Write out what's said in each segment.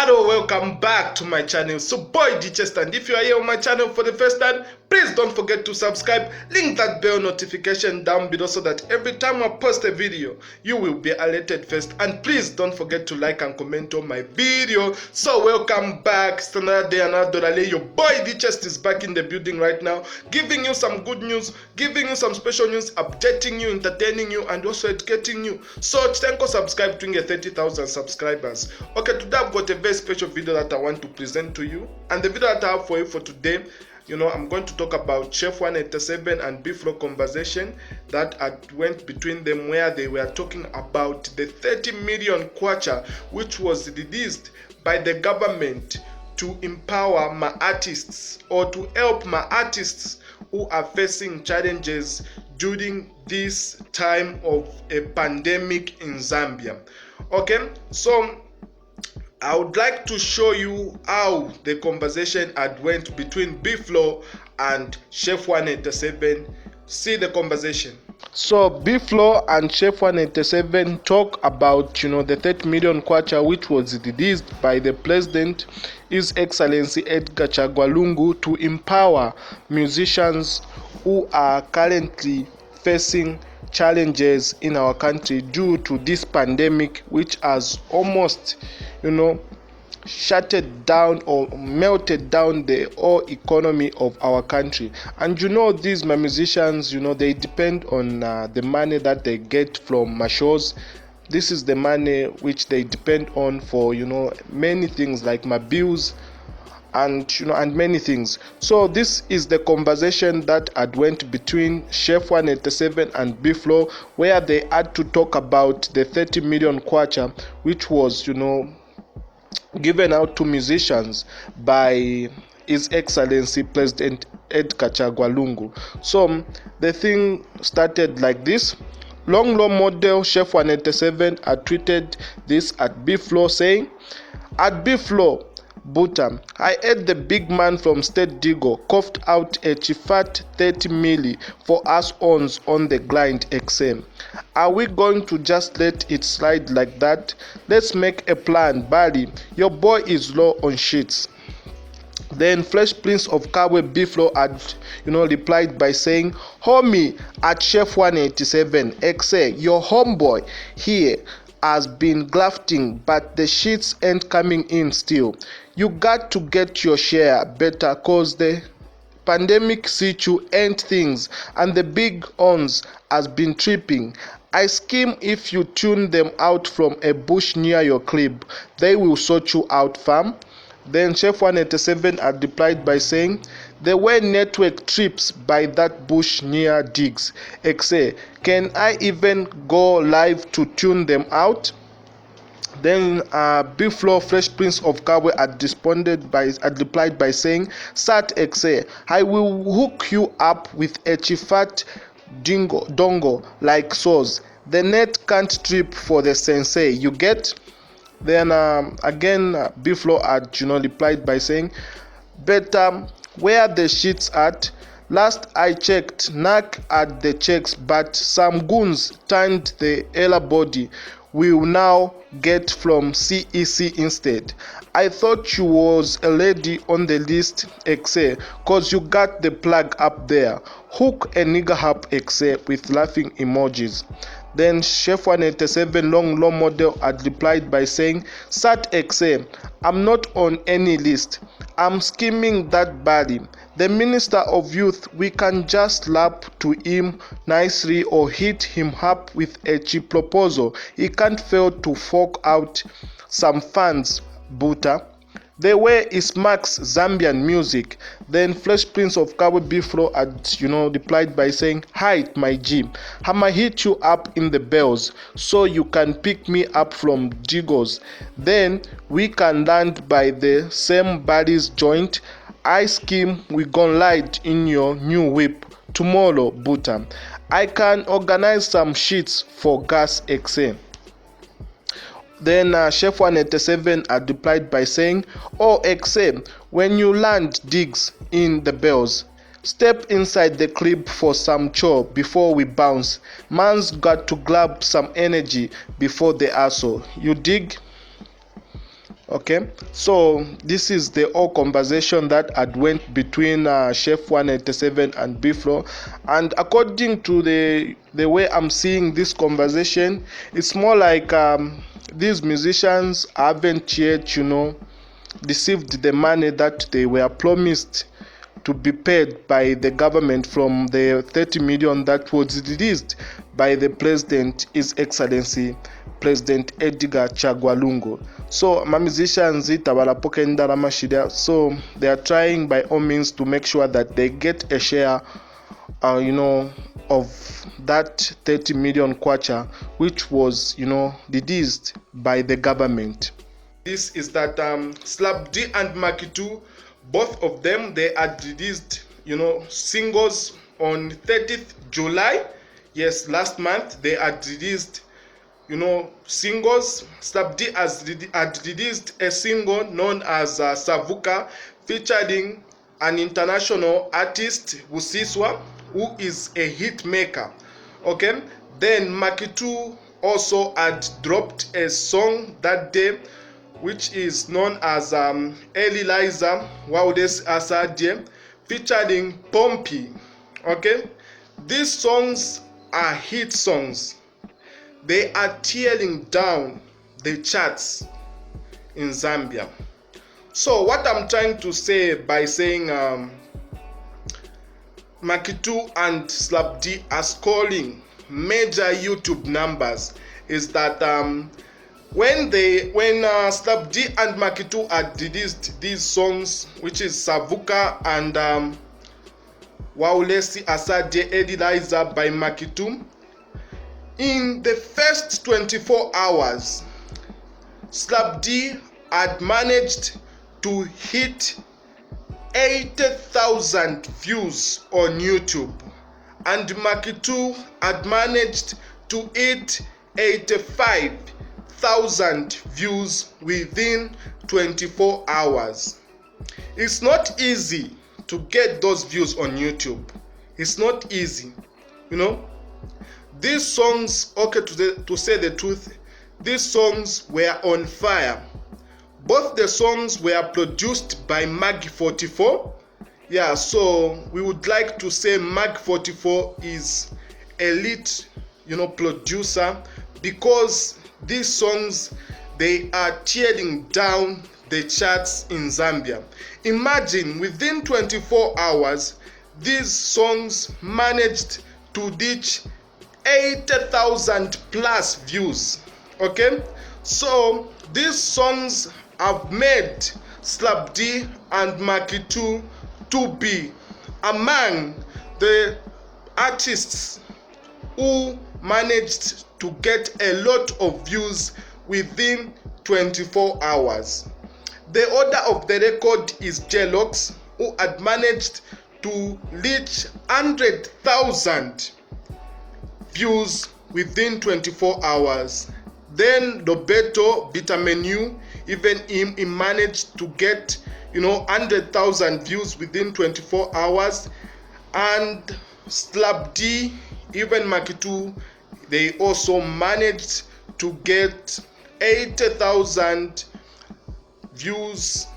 Hello, welcome back to my channel. So boy D Chester, and if you are here on my channel for the first time, please don't forget to subscribe. Link that bell notification down below so that every time I post a video, you will be alerted first. And please don't forget to like and comment on my video. So welcome back. It's another day, another dollar. Your boy D Chester is back in the building right now, giving you some good news, giving you some special news, updating you, entertaining you, and also educating you. So thank you, subscribe to 30,000 subscribers. Okay, today I've got a very special video that I want to present to you, and the video that I have for you for today, I'm going to talk about Chef 187 and B-Flow conversation that went between them, where they were talking about the 30 million kwacha which was released by the government to empower my artists, or to help my artists who are facing challenges during this time of a pandemic in Zambia. Okay, so I would like to show you how the conversation had went between B-Flow and Chef 187. See the conversation. So B-Flow and Chef 187 talk about the 30 million kwacha which was released by the President, His Excellency Edgar Chagwa Lungu, to empower musicians who are currently facing challenges in our country due to this pandemic, which has almost shutted down or melted down the whole economy of our country. And these my musicians, they depend on the money that they get from my shows. This is the money which they depend on for many things like my bills and many things. So this is the conversation that had went between Chef 187 and B-Flow, where they had to talk about the 30 million kwacha which was given out to musicians by His Excellency President Edgar Chagwa Lungu. So the thing started like this. Long model Chef 187 had tweeted this at B-Flow, saying, "At B-Flow, Buta, I heard the big man from State Digo coughed out a chifat 30 milli for us on the grind XM. Are we going to just let it slide like that? Let's make a plan, Bali. Your boy is low on shits." Then Fresh Prince of Kabwe B-Flow had replied by saying, "Homie, at Chef 187 XA, your homeboy here has been grafting, but the shits ain't coming in still. You got to get your share better, cause the pandemic situ ain't things, and the big ons has been tripping. I scheme if you tune them out from a bush near your crib, they will sort you out, fam." Then Chef 187 had replied by saying, "There were network trips by that bush near digs. XA, can I even go live to tune them out?" Then B-Flow Fresh Prince of Kabwe had replied by saying, "Sat XA, I will hook you up with a chifat dongo like sauce. The net can't trip for the sensei, you get?" Then again B-Flow had replied by saying, "Better where the shits at? Last I checked, Knack at the checks, but some goons turned the Ella body will now get from CEC instead. I thought you was a lady on the list, XA, cause you got the plug up there. Hook a nigga up, XA," with laughing emojis. Then Chef 187 long model had replied by saying, "Sat XA, I'm not on any list. I'm scheming that body. The Minister of Youth, we can just lap to him nicely or hit him up with a cheap proposal. He can't fail to fork out some funds, Buta. The way is Max Zambian music." Then Fresh Prince of Kabwe B-Flow had replied by saying, "Hi my G, I'ma hit you up in the bells so you can pick me up from Digos. Then we can land by the same body's joint. I scheme we gon' light in your new whip tomorrow, Buta. I can organize some shits for gas XA." Then Chef 187 had replied by saying, "Oh XA, when you land digs in the bells, step inside the crib for some chore before we bounce. Man's got to grab some energy before the hustle. You dig?" Okay, so this is the whole conversation that had went between Chef 187 and Biflo, and according to the way I'm seeing this conversation, it's more like these musicians haven't yet, received the money that they were promised to be paid by the government from the 30 million that was released by the president, His Excellency President Edgar Chagwa Lungu. So my musicians tabarapoke ndalama shida, so they are trying by all means to make sure that they get a share of that 30 million kwacha which was released by the government. This is that Slap D and Makitu, both of them, they had released singles on 30th July. Yes, last month they had released singles. Slap D had released a single known as Savuka, featuring an international artist, Busiswa, who is a hit maker. Okay, then Makitu also had dropped a song that day, which is known as Eliliza Waudes Asadie, featuring Pompey. Okay, these songs are hit songs. They are tearing down the charts in Zambia. So what I'm trying to say by saying Makitu and Slap D are scoring major YouTube numbers is that when Slap D and Makitu had released these songs, which is Savuka and Waulesi Asadie Eliliza by Makitu, in the first 24 hours, Slap D had managed to hit 80,000 views on YouTube, and Makitu had managed to hit 85,000 views within 24 hours. It's not easy to get those views on YouTube. It's not easy, These songs, okay, to say the truth, these songs were on fire. Both the songs were produced by Mag44. Yeah, so we would like to say Mag44 is elite, producer, because these songs, they are tearing down the charts in Zambia. Imagine within 24 hours, these songs managed to reach 80,000 plus views. Okay, so these songs have made Slap D and Makitu to be among the artists who managed to get a lot of views within 24 hours. The order of the record is Jelox, who had managed to reach 100,000 views within 24 hours. Then Roberto Bitamenu, even him, he managed to get 100,000 views within 24 hours. And Slap D, even Makitu, they also managed to get 80,000 views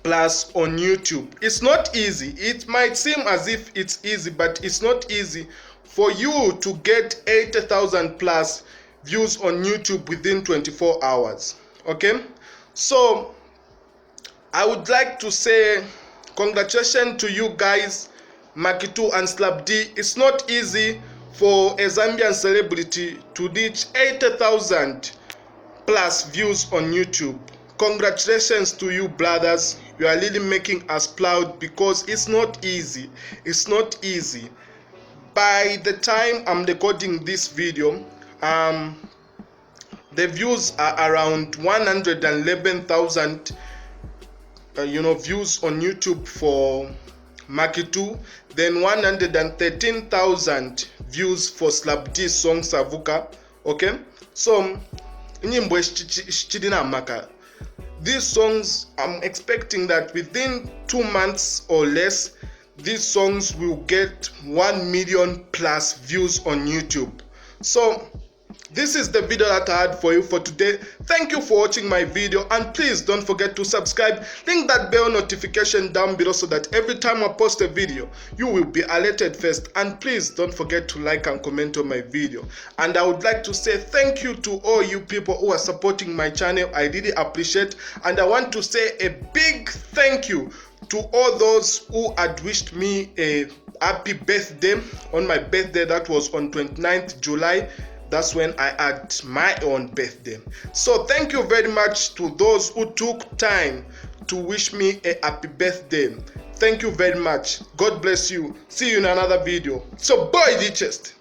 plus on YouTube. It's not easy. It might seem as if it's easy, but it's not easy for you to get 80,000 plus views on YouTube within 24 hours. Okay, so I would like to say congratulations to you guys, Makitu and Slap D. It's not easy for a Zambian celebrity to reach 80,000 plus views on YouTube. Congratulations to you, brothers. You are really making us proud, because it's not easy. It's not easy. By the time I'm recording this video, the views are around 111,000 views on YouTube for Makitu, then 113,000 views for Slap D song Savuka. Okay, so nyimbo shichidina maka. These songs, I'm expecting that within 2 months or less, these songs will get 1 million plus views on YouTube. So This is the video that I had for you for today. Thank you for watching my video, and please don't forget to subscribe. Ring that bell notification down below so that every time I post a video, you will be alerted first. And please don't forget to like and comment on my video. And I would like to say thank you to all you people who are supporting my channel. I really appreciate, and I want to say a big thank you to all those who had wished me a happy birthday on my birthday. That was on 29th July. That's when I had my own birthday. So thank you very much to those who took time to wish me a happy birthday. Thank you very much. God bless you. See you in another video. So boy the chest.